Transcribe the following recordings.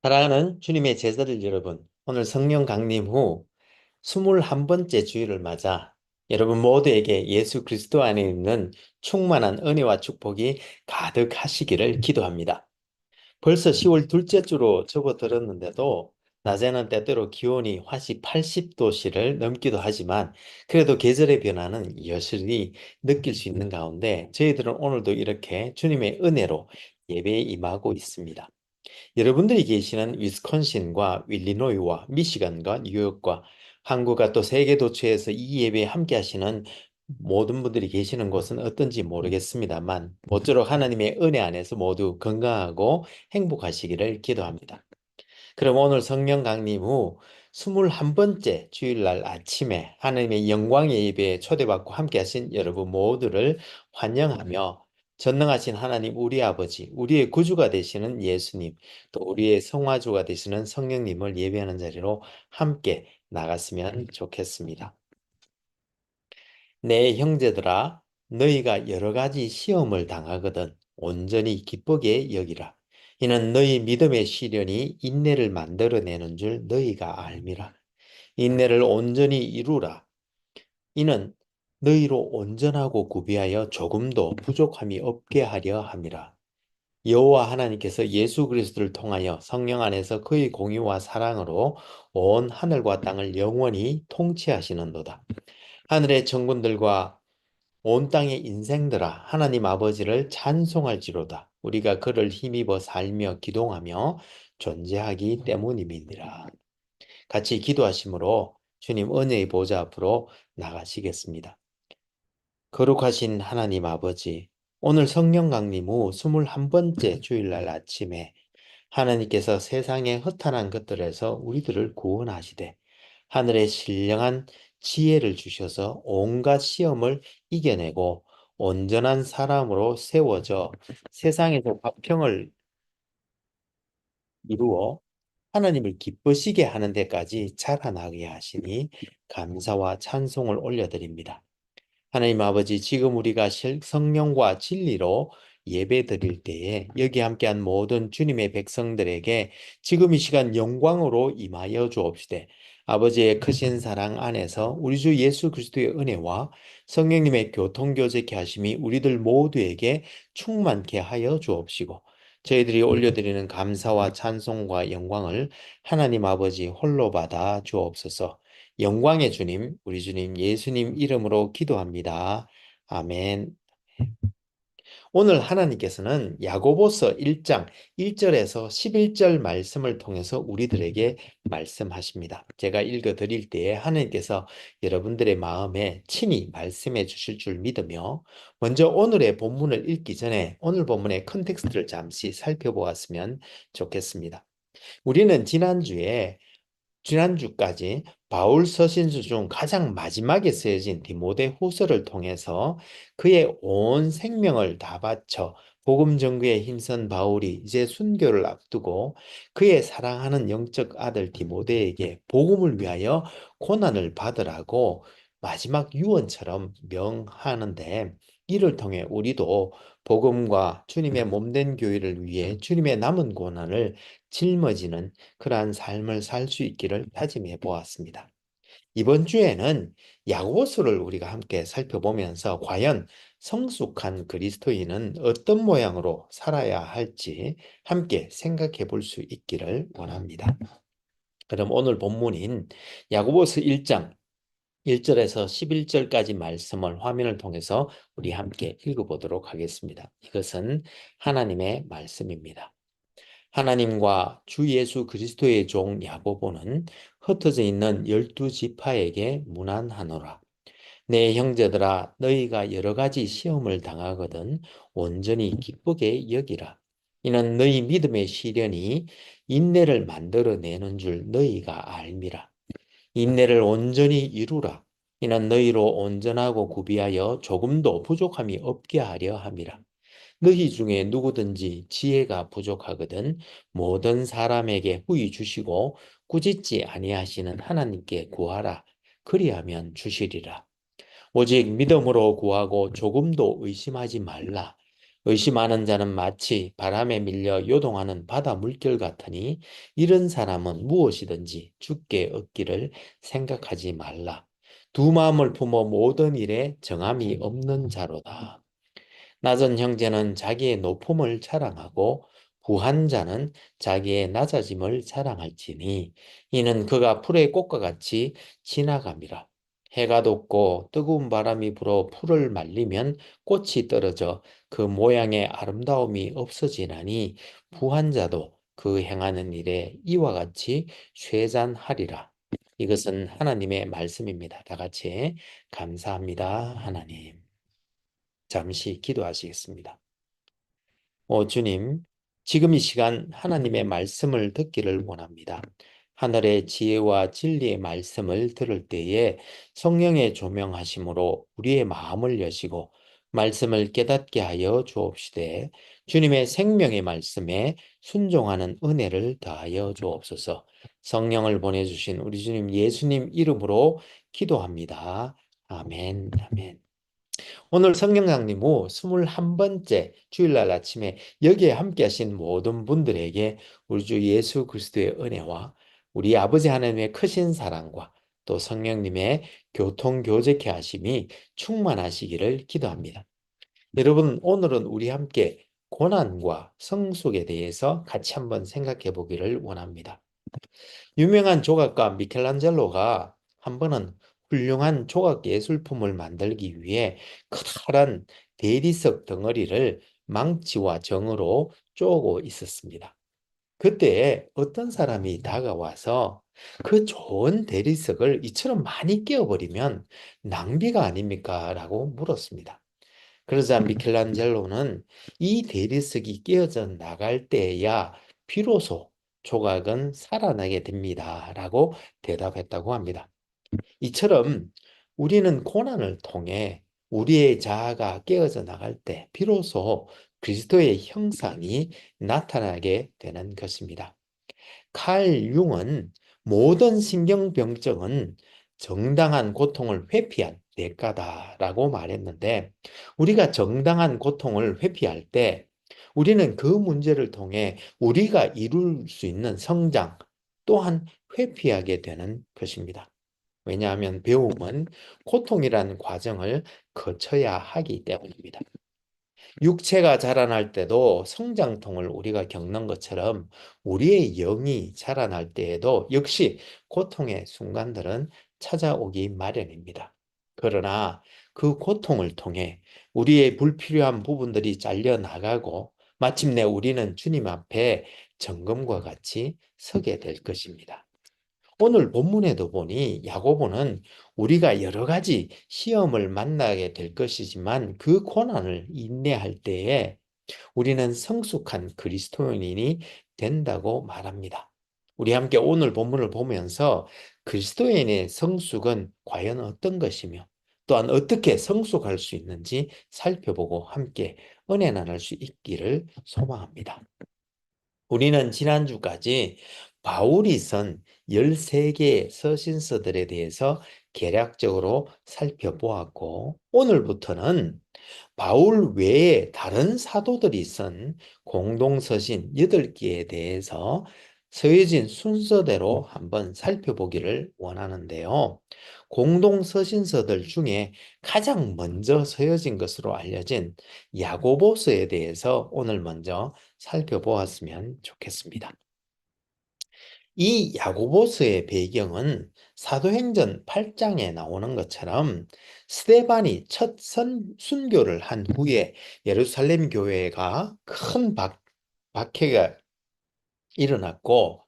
사랑하는 주님의 제자들 여러분, 오늘 성령 강림 후 21번째 주일을 맞아 여러분 모두에게 예수 그리스도 안에 있는 충만한 은혜와 축복이 가득하시기를 기도합니다. 벌써 10월 둘째 주로 접어들었는데도 낮에는 때때로 기온이 화씨 80도씨를 넘기도 하지만 그래도 계절의 변화는 여실히 느낄 수 있는 가운데 저희들은 오늘도 이렇게 주님의 은혜로 예배에 임하고 있습니다. 여러분들이 계시는 위스콘신과 일리노이와 미시간과 뉴욕과 한국과 또 세계 도처에서 이 예배에 함께 하시는 모든 분들이 계시는 곳은 어떤지 모르겠습니다만 모쪼록 하나님의 은혜 안에서 모두 건강하고 행복하시기를 기도합니다. 그럼 오늘 성령 강림 후 21번째 주일날 아침에 하나님의 영광의 예배에 초대받고 함께 하신 여러분 모두를 환영하며 전능하신 하나님 우리 아버지, 우리의 구주가 되시는 예수님, 또 우리의 성화주가 되시는 성령님을 예배하는 자리로 함께 나갔으면 좋겠습니다. 내 형제들아, 너희가 여러 가지 시험을 당하거든 온전히 기쁘게 여기라. 이는 너희 믿음의 시련이 인내를 만들어내는 줄 너희가 알미라. 인내를 온전히 이루라. 이는 너희로 온전하고 구비하여 조금도 부족함이 없게 하려 함이라. 여호와 하나님께서 예수 그리스도를 통하여 성령 안에서 그의 공의와 사랑으로 온 하늘과 땅을 영원히 통치하시는도다. 하늘의 천군들과 온 땅의 인생들아 하나님 아버지를 찬송할지로다. 우리가 그를 힘입어 살며 기동하며 존재하기 때문임이니라. 같이 기도하심으로 주님 은혜의 보좌 앞으로 나가시겠습니다. 거룩하신 하나님 아버지, 오늘 성령 강림 후 21번째 주일날 아침에 하나님께서 세상의 허탄한 것들에서 우리들을 구원하시되 하늘의 신령한 지혜를 주셔서 온갖 시험을 이겨내고 온전한 사람으로 세워져 세상에서 화평을 이루어 하나님을 기쁘시게 하는 데까지 자라나게 하시니 감사와 찬송을 올려드립니다. 하나님 아버지, 지금 우리가 성령과 진리로 예배 드릴 때에 여기 함께한 모든 주님의 백성들에게 지금 이 시간 영광으로 임하여 주옵시되 아버지의 크신 사랑 안에서 우리 주 예수 그리스도의 은혜와 성령님의 교통교제케 하심이 우리들 모두에게 충만케 하여 주옵시고 저희들이 올려드리는 감사와 찬송과 영광을 하나님 아버지 홀로 받아 주옵소서. 영광의 주님, 우리 주님 예수님 이름으로 기도합니다. 아멘. 오늘 하나님께서는 야고보서 1장 1절에서 11절 말씀을 통해서 우리들에게 말씀하십니다. 제가 읽어 드릴 때에 하나님께서 여러분들의 마음에 친히 말씀해 주실 줄 믿으며 먼저 오늘의 본문을 읽기 전에 오늘 본문의 컨텍스트를 잠시 살펴보았으면 좋겠습니다. 우리는 지난주까지 바울 서신서 중 가장 마지막에 쓰여진 디모데 후서를 통해서 그의 온 생명을 다 바쳐 복음 전구에 힘쓴 바울이 이제 순교를 앞두고 그의 사랑하는 영적 아들 디모데에게 복음을 위하여 고난을 받으라고 마지막 유언처럼 명하는데 이를 통해 우리도 복음과 주님의 몸된 교회를 위해 주님의 남은 고난을 짊어지는 그러한 삶을 살 수 있기를 다짐해 보았습니다. 이번 주에는 야고보서를 우리가 함께 살펴보면서 과연 성숙한 그리스도인은 어떤 모양으로 살아야 할지 함께 생각해 볼 수 있기를 원합니다. 그럼 오늘 본문인 야고보서 1장 1절에서 11절까지 말씀을 화면을 통해서 우리 함께 읽어보도록 하겠습니다. 이것은 하나님의 말씀입니다. 하나님과 주 예수 그리스도의 종 야고보는 흩어져 있는 12지파에게 문안하노라. 내 형제들아 너희가 여러 가지 시험을 당하거든 온전히 기쁘게 여기라. 이는 너희 믿음의 시련이 인내를 만들어내는 줄 너희가 알미라. 인내를 온전히 이루라. 이는 너희로 온전하고 구비하여 조금도 부족함이 없게 하려 함이라. 너희 중에 누구든지 지혜가 부족하거든 모든 사람에게 후히 주시고 꾸짖지 아니하시는 하나님께 구하라. 그리하면 주시리라. 오직 믿음으로 구하고 조금도 의심하지 말라. 의심하는 자는 마치 바람에 밀려 요동하는 바다 물결 같으니 이런 사람은 무엇이든지 주께 얻기를 생각하지 말라. 두 마음을 품어 모든 일에 정함이 없는 자로다. 낮은 형제는 자기의 높음을 자랑하고 부한 자는 자기의 낮아짐을 자랑할지니 이는 그가 풀의 꽃과 같이 지나감이라. 해가 돋고 뜨거운 바람이 불어 풀을 말리면 꽃이 떨어져 그 모양의 아름다움이 없어지나니 부한 자도 그 행하는 일에 이와 같이 쇠잔하리라. 이것은 하나님의 말씀입니다. 다 같이 감사합니다, 하나님. 잠시 기도하시겠습니다. 주님, 지금 이 시간 하나님의 말씀을 듣기를 원합니다. 하늘의 지혜와 진리의 말씀을 들을 때에 성령의 조명하심으로 우리의 마음을 여시고 말씀을 깨닫게 하여 주옵시되 주님의 생명의 말씀에 순종하는 은혜를 더하여 주옵소서. 성령을 보내주신 우리 주님 예수님 이름으로 기도합니다. 아멘, 아멘. 오늘 성령 강림 후 21번째 주일날 아침에 여기에 함께 하신 모든 분들에게 우리 주 예수 그리스도의 은혜와 우리 아버지 하나님의 크신 사랑과 또 성령님의 교통교제케 하심이 충만하시기를 기도합니다. 여러분, 오늘은 우리 함께 고난과 성숙에 대해서 같이 한번 생각해 보기를 원합니다. 유명한 조각가 미켈란젤로가 한 번은 훌륭한 조각 예술품을 만들기 위해 커다란 대리석 덩어리를 망치와 정으로 쪼고 있었습니다. 그때 어떤 사람이 다가와서 그 좋은 대리석을 이처럼 많이 깨어버리면 낭비가 아닙니까? 라고 물었습니다. 그러자 미켈란젤로는 이 대리석이 깨어져 나갈 때야 비로소 조각은 살아나게 됩니다. 라고 대답했다고 합니다. 이처럼 우리는 고난을 통해 우리의 자아가 깨어져 나갈 때 비로소 그리스도의 형상이 나타나게 되는 것입니다. 칼 융은 모든 신경병증은 정당한 고통을 회피한 대가다라고 말했는데 우리가 정당한 고통을 회피할 때 우리는 그 문제를 통해 우리가 이룰 수 있는 성장 또한 회피하게 되는 것입니다. 왜냐하면 배움은 고통이라는 과정을 거쳐야 하기 때문입니다. 육체가 자라날 때도 성장통을 우리가 겪는 것처럼 우리의 영이 자라날 때에도 역시 고통의 순간들은 찾아오기 마련입니다. 그러나 그 고통을 통해 우리의 불필요한 부분들이 잘려나가고 마침내 우리는 주님 앞에 정금과 같이 서게 될 것입니다. 오늘 본문에도 보니 야고보는 우리가 여러 가지 시험을 만나게 될 것이지만 그 고난을 인내할 때에 우리는 성숙한 그리스도인이 된다고 말합니다. 우리 함께 오늘 본문을 보면서 그리스도인의 성숙은 과연 어떤 것이며 또한 어떻게 성숙할 수 있는지 살펴보고 함께 은혜 나눌 수 있기를 소망합니다. 우리는 지난주까지 바울이 쓴 13개의 서신서들에 대해서 개략적으로 살펴보았고, 오늘부터는 바울 외에 다른 사도들이 쓴 공동서신 8개에 대해서 서예진 순서대로 한번 살펴보기를 원하는데요. 공동서신서들 중에 가장 먼저 서여진 것으로 알려진 야고보서에 대해서 오늘 먼저 살펴보았으면 좋겠습니다. 이 야고보서의 배경은 사도행전 8장에 나오는 것처럼 스데반이 첫 순교를 한 후에 예루살렘 교회가 큰 박해가 일어났고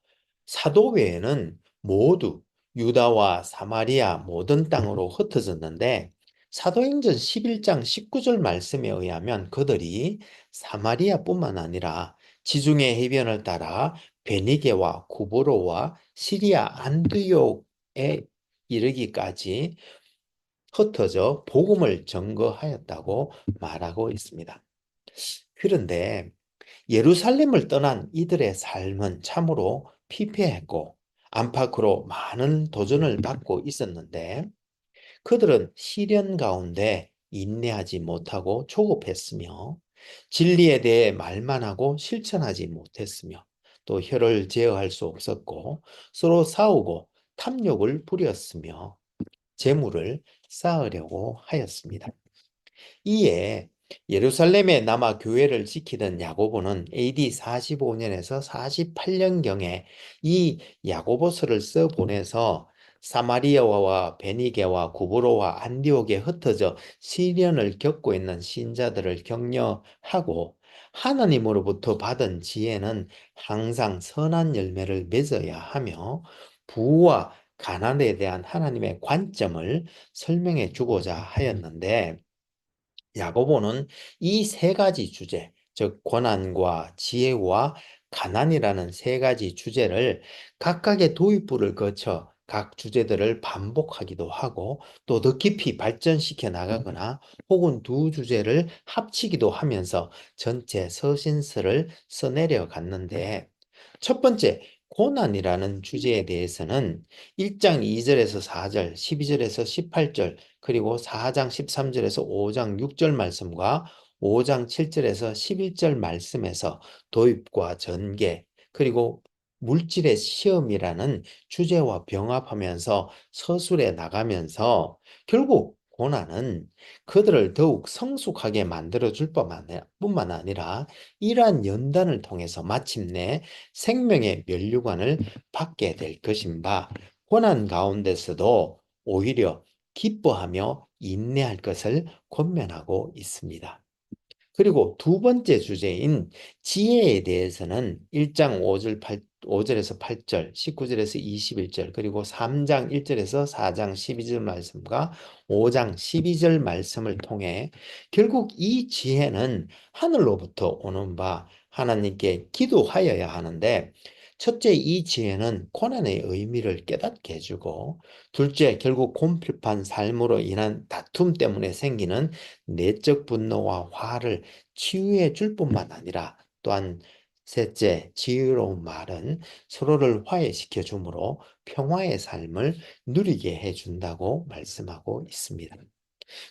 사도 외에는 모두 유다와 사마리아 모든 땅으로 흩어졌는데 사도행전 11장 19절 말씀에 의하면 그들이 사마리아뿐만 아니라 지중해 해변을 따라 베니게와 구브로와 시리아 안디옥에 이르기까지 흩어져 복음을 전거하였다고 말하고 있습니다. 그런데 예루살렘을 떠난 이들의 삶은 참으로 피폐했고 안팎으로 많은 도전을 받고 있었는데 그들은 시련 가운데 인내하지 못하고 조급했으며 진리에 대해 말만 하고 실천하지 못했으며 또 혀를 제어할 수 없었고 서로 싸우고 탐욕을 부렸으며 재물을 쌓으려고 하였습니다. 이에 예루살렘에 남아 교회를 지키던 야고보는 AD 45년에서 48년경에 이 야고보서를 써 보내서 사마리아와 베니게와 구브로와 안디옥에 흩어져 시련을 겪고 있는 신자들을 격려하고 하나님으로부터 받은 지혜는 항상 선한 열매를 맺어야 하며 부와 가난에 대한 하나님의 관점을 설명해 주고자 하였는데 야고보는 이 세 가지 주제, 즉 고난과 지혜와 가난이라는 세 가지 주제를 각각의 도입부를 거쳐 각 주제들을 반복하기도 하고 또 더 깊이 발전시켜 나가거나 혹은 두 주제를 합치기도 하면서 전체 서신서를 써내려 갔는데 첫 번째, 고난이라는 주제에 대해서는 1장 2절에서 4절, 12절에서 18절, 그리고 4장 13절에서 5장 6절 말씀과 5장 7절에서 11절 말씀에서 도입과 전개, 그리고 물질의 시험이라는 주제와 병합하면서 서술해 나가면서 결국 고난은 그들을 더욱 성숙하게 만들어줄 뿐만 아니라 이러한 연단을 통해서 마침내 생명의 면류관을 받게 될 것인가. 고난 가운데서도 오히려 기뻐하며 인내할 것을 권면하고 있습니다. 그리고 두 번째 주제인 지혜에 대해서는 1장 5절에서 8절, 19절에서 21절, 그리고 3장 1절에서 4장 12절 말씀과 5장 12절 말씀을 통해 결국 이 지혜는 하늘로부터 오는 바 하나님께 기도하여야 하는데 첫째, 이 지혜는 고난의 의미를 깨닫게 해주고 둘째, 결국 공필한 삶으로 인한 다툼 때문에 생기는 내적 분노와 화를 치유해 줄 뿐만 아니라 또한 셋째, 지혜로운 말은 서로를 화해시켜 주므로 평화의 삶을 누리게 해준다고 말씀하고 있습니다.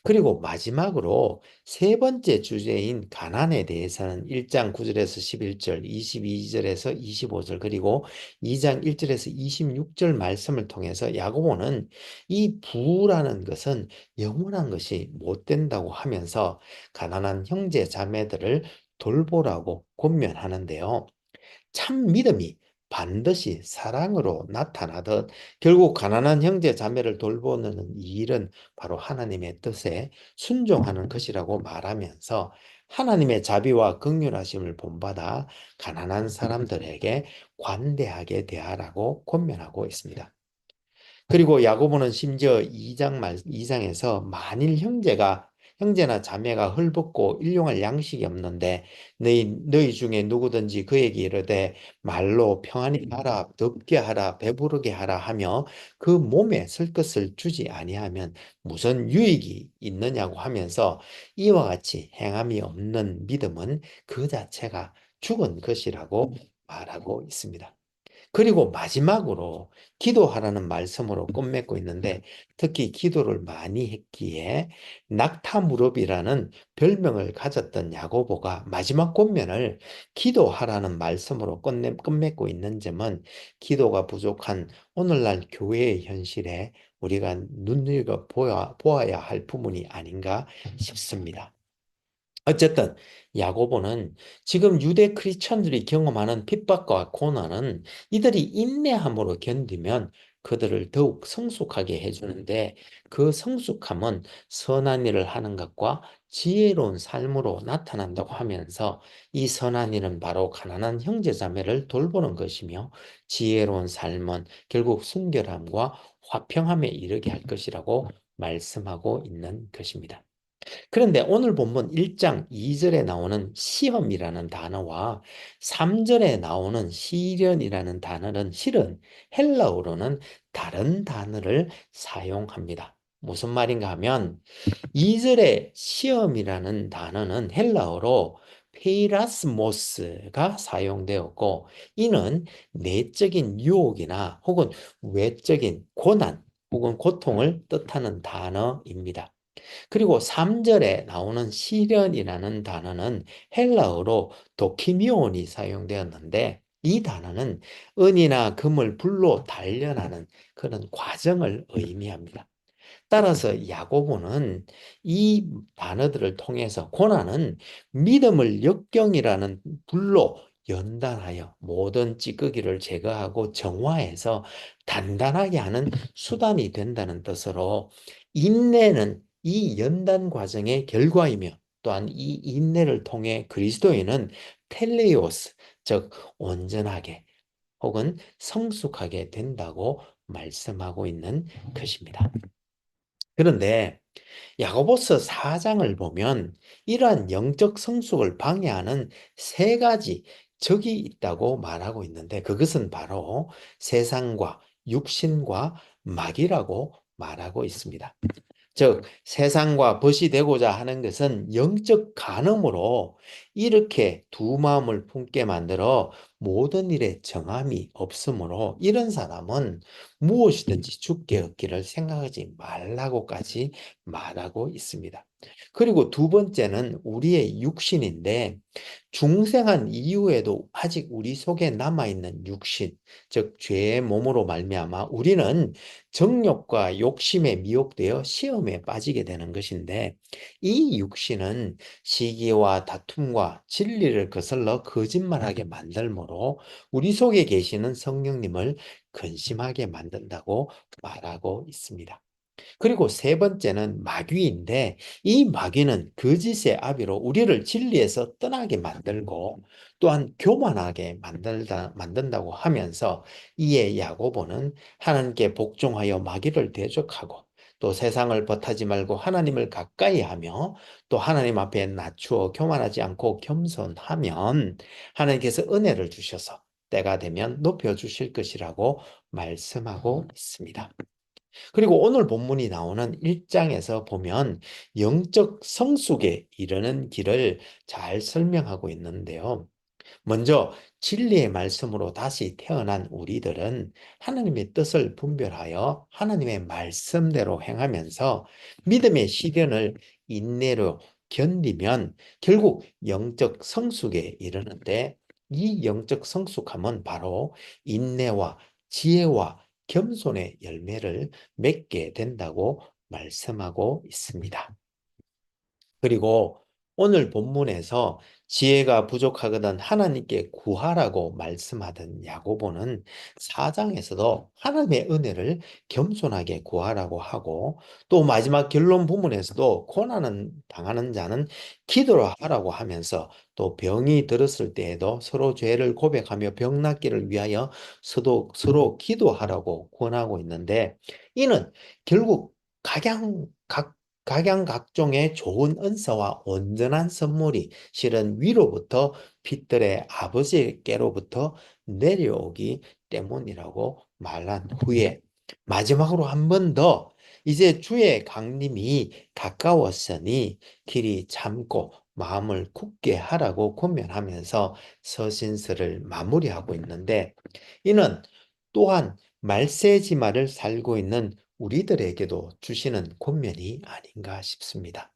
그리고 마지막으로 세 번째 주제인 가난에 대해서는 1장 9절에서 11절, 22절에서 25절, 그리고 2장 1절에서 26절 말씀을 통해서 야고보는 이 부라는 것은 영원한 것이 못 된다고 하면서 가난한 형제 자매들을 돌보라고 권면하는데요. 참 믿음이 반드시 사랑으로 나타나듯 결국 가난한 형제 자매를 돌보는 이 일은 바로 하나님의 뜻에 순종하는 것이라고 말하면서 하나님의 자비와 긍휼하심을 본받아 가난한 사람들에게 관대하게 대하라고 권면하고 있습니다. 그리고 야고보는 심지어 2장에서 만일 형제나 자매가 헐벗고 일용할 양식이 없는데 너희 중에 누구든지 그에게 이르되 말로 평안히 하라, 덥게 하라, 배부르게 하라 하며 그 몸에 쓸 것을 주지 아니하면 무슨 유익이 있느냐고 하면서 이와 같이 행함이 없는 믿음은 그 자체가 죽은 것이라고 말하고 있습니다. 그리고 마지막으로 기도하라는 말씀으로 끝맺고 있는데 특히 기도를 많이 했기에 낙타무릎이라는 별명을 가졌던 야고보가 마지막 권면을 기도하라는 말씀으로 끝맺고 있는 점은 기도가 부족한 오늘날 교회의 현실에 우리가 눈여겨 보아야 할 부분이 아닌가 싶습니다. 어쨌든 야고보는 지금 유대 크리스천들이 경험하는 핍박과 고난은 이들이 인내함으로 견디면 그들을 더욱 성숙하게 해주는데 그 성숙함은 선한 일을 하는 것과 지혜로운 삶으로 나타난다고 하면서 이 선한 일은 바로 가난한 형제자매를 돌보는 것이며 지혜로운 삶은 결국 순결함과 화평함에 이르게 할 것이라고 말씀하고 있는 것입니다. 그런데 오늘 본문 1장 2절에 나오는 시험이라는 단어와 3절에 나오는 시련이라는 단어는 실은 헬라어로는 다른 단어를 사용합니다. 무슨 말인가 하면 2절에 시험이라는 단어는 헬라어로 페이라스모스가 사용되었고 이는 내적인 유혹이나 혹은 외적인 고난 혹은 고통을 뜻하는 단어입니다. 그리고 3절에 나오는 시련이라는 단어는 헬라어로 도키미온이 사용되었는데 이 단어는 은이나 금을 불로 단련하는 그런 과정을 의미합니다. 따라서 야고보는 이 단어들을 통해서 고난은 믿음을 역경이라는 불로 연단하여 모든 찌꺼기를 제거하고 정화해서 단단하게 하는 수단이 된다는 뜻으로 인내는 이 연단 과정의 결과이며 또한 이 인내를 통해 그리스도인은 텔레오스, 즉 온전하게 혹은 성숙하게 된다고 말씀하고 있는 것입니다. 그런데 야고보서 4장을 보면 이러한 영적 성숙을 방해하는 세 가지 적이 있다고 말하고 있는데 그것은 바로 세상과 육신과 마귀라고 말하고 있습니다. 즉 세상과 벗이 되고자 하는 것은 영적 간음으로 이렇게 두 마음을 품게 만들어 모든 일에 정함이 없으므로 이런 사람은 무엇이든지 죽게 얻기를 생각하지 말라고까지 말하고 있습니다. 그리고 두 번째는 우리의 육신인데 중생한 이후에도 아직 우리 속에 남아있는 육신, 즉 죄의 몸으로 말미암아 우리는 정욕과 욕심에 미혹되어 시험에 빠지게 되는 것인데 이 육신은 시기와 다툼과 진리를 거슬러 거짓말하게 만들므로 우리 속에 계시는 성령님을 근심하게 만든다고 말하고 있습니다. 그리고 세 번째는 마귀인데 이 마귀는 거짓의 아비로 우리를 진리에서 떠나게 만들고 또한 교만하게 만든다고 하면서 이에 야고보는 하나님께 복종하여 마귀를 대적하고 또 세상을 벗하지 말고 하나님을 가까이 하며 또 하나님 앞에 낮추어 교만하지 않고 겸손하면 하나님께서 은혜를 주셔서 때가 되면 높여주실 것이라고 말씀하고 있습니다. 그리고 오늘 본문이 나오는 1장에서 보면 영적 성숙에 이르는 길을 잘 설명하고 있는데요. 먼저 진리의 말씀으로 다시 태어난 우리들은 하나님의 뜻을 분별하여 하나님의 말씀대로 행하면서 믿음의 시련을 인내로 견디면 결국 영적 성숙에 이르는데 이 영적 성숙함은 바로 인내와 지혜와 겸손의 열매를 맺게 된다고 말씀하고 있습니다. 그리고 오늘 본문에서 지혜가 부족하거든 하나님께 구하라고 말씀하던 야고보는 4장에서도 하나님의 은혜를 겸손하게 구하라고 하고 또 마지막 결론 부분에서도 고난을 당하는 자는 기도를 하라고 하면서 또 병이 들었을 때에도 서로 죄를 고백하며 병 낫기를 위하여 서로 기도하라고 권하고 있는데 이는 결국 각양각종의 좋은 은사와 온전한 선물이 실은 위로부터 빛들의 아버지께로부터 내려오기 때문이라고 말한 후에 마지막으로 한 번 더 이제 주의 강림이 가까웠으니 길이 참고 마음을 굳게 하라고 권면하면서 서신서를 마무리하고 있는데 이는 또한 말세지마를 살고 있는 우리들에게도 주시는 권면이 아닌가 싶습니다.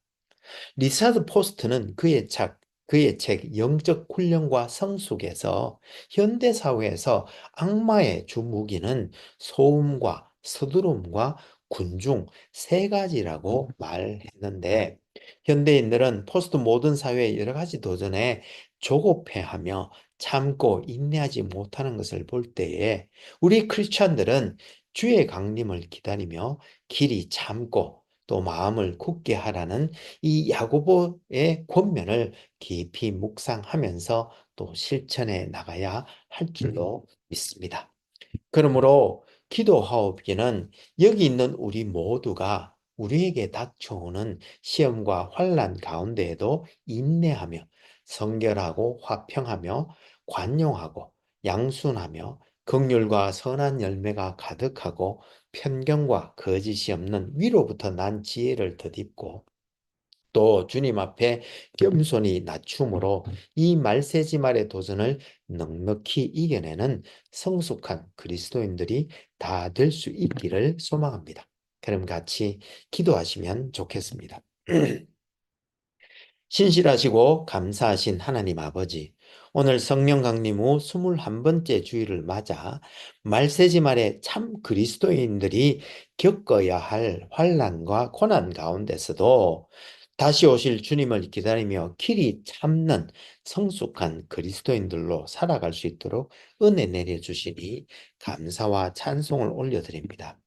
리차드 포스트는 그의 책 영적 훈련과 성숙에서 현대 사회에서 악마의 주 무기는 소음과 서두름과 군중 세 가지라고 말했는데 현대인들은 포스트 모던 사회의 여러 가지 도전에 조급해하며 참고 인내하지 못하는 것을 볼 때에 우리 크리스천들은 주의 강림을 기다리며 길이 참고 또 마음을 굳게 하라는 이 야고보의 권면을 깊이 묵상하면서 또 실천해 나가야 할 줄로 믿습니다. 그러므로 기도하옵기는 여기 있는 우리 모두가 우리에게 닥쳐오는 시험과 환난 가운데에도 인내하며 성결하고 화평하며 관용하고 양순하며 긍휼과 선한 열매가 가득하고 편견과 거짓이 없는 위로부터 난 지혜를 덧입고 또 주님 앞에 겸손히 낮춤으로 이 말세지말의 도전을 넉넉히 이겨내는 성숙한 그리스도인들이 다 될 수 있기를 소망합니다. 그럼 같이 기도하시면 좋겠습니다. 신실하시고 감사하신 하나님 아버지, 오늘 성령 강림 후 21번째 주일을 맞아 말세지 말에 참 그리스도인들이 겪어야 할 환난과 고난 가운데서도 다시 오실 주님을 기다리며 길이 참는 성숙한 그리스도인들로 살아갈 수 있도록 은혜 내려주시니 감사와 찬송을 올려드립니다.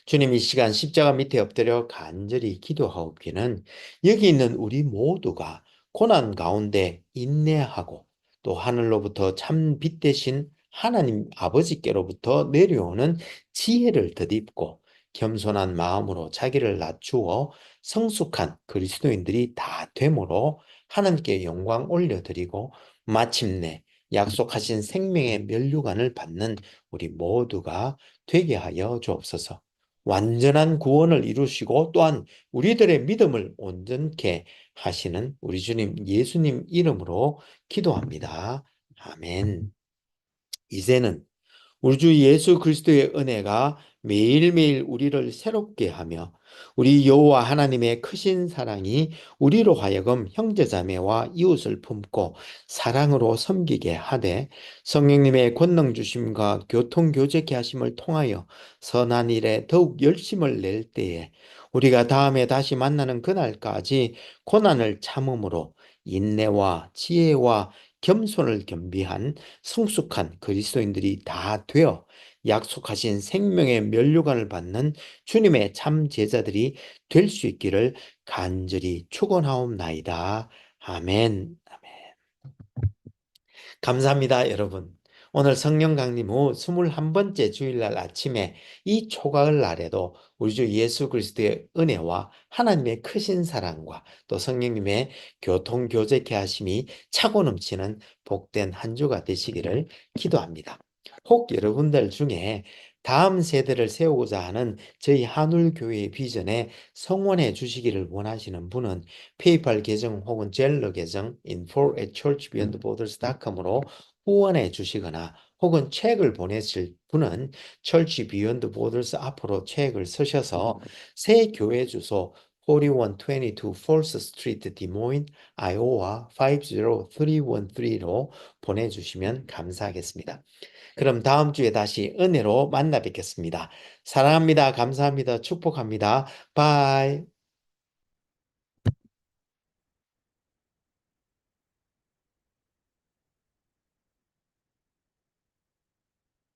주님, 이 시간 십자가 밑에 엎드려 간절히 기도하옵기는 여기 있는 우리 모두가 고난 가운데 인내하고 또 하늘로부터 참 빛 대신 하나님 아버지께로부터 내려오는 지혜를 덧입고 겸손한 마음으로 자기를 낮추어 성숙한 그리스도인들이 다 되므로 하나님께 영광 올려드리고 마침내 약속하신 생명의 면류관을 받는 우리 모두가 되게 하여 주옵소서. 완전한 구원을 이루시고 또한 우리들의 믿음을 온전케 하시는 우리 주님 예수님 이름으로 기도합니다. 아멘. 이제는 우리 주 예수 그리스도의 은혜가 매일매일 우리를 새롭게 하며 우리 여호와 하나님의 크신 사랑이 우리로 하여금 형제자매와 이웃을 품고 사랑으로 섬기게 하되 성령님의 권능 주심과 교통 교제케 하심을 통하여 선한 일에 더욱 열심을 낼 때에 우리가 다음에 다시 만나는 그날까지 고난을 참음으로 인내와 지혜와 겸손을 겸비한 성숙한 그리스도인들이 다 되어 약속하신 생명의 면류관을 받는 주님의 참 제자들이 될 수 있기를 간절히 축원하옵나이다. 아멘. 감사합니다, 여러분. 오늘 성령 강림 후 21번째 주일날 아침에 이 초가을 날에도 우리 주 예수 그리스도의 은혜와 하나님의 크신 사랑과 또 성령님의 교통 교제케 하심이 차고 넘치는 복된 한 주가 되시기를 기도합니다. 혹 여러분들 중에 다음 세대를 세우고자 하는 저희 한울교회의 비전에 성원해 주시기를 원하시는 분은 페이팔 계정 혹은 젤러 계정 info@churchbeyondborders.com으로 후원해 주시거나 혹은 책을 보내실 분은 Church Beyond Borders 앞으로 책을 쓰셔서 새 교회 주소 4122 Fourth Street, Des Moines, Iowa 50313로 보내주시면 감사하겠습니다. 그럼 다음 주에 다시 은혜로 만나 뵙겠습니다. 사랑합니다. 감사합니다. 축복합니다. 바이.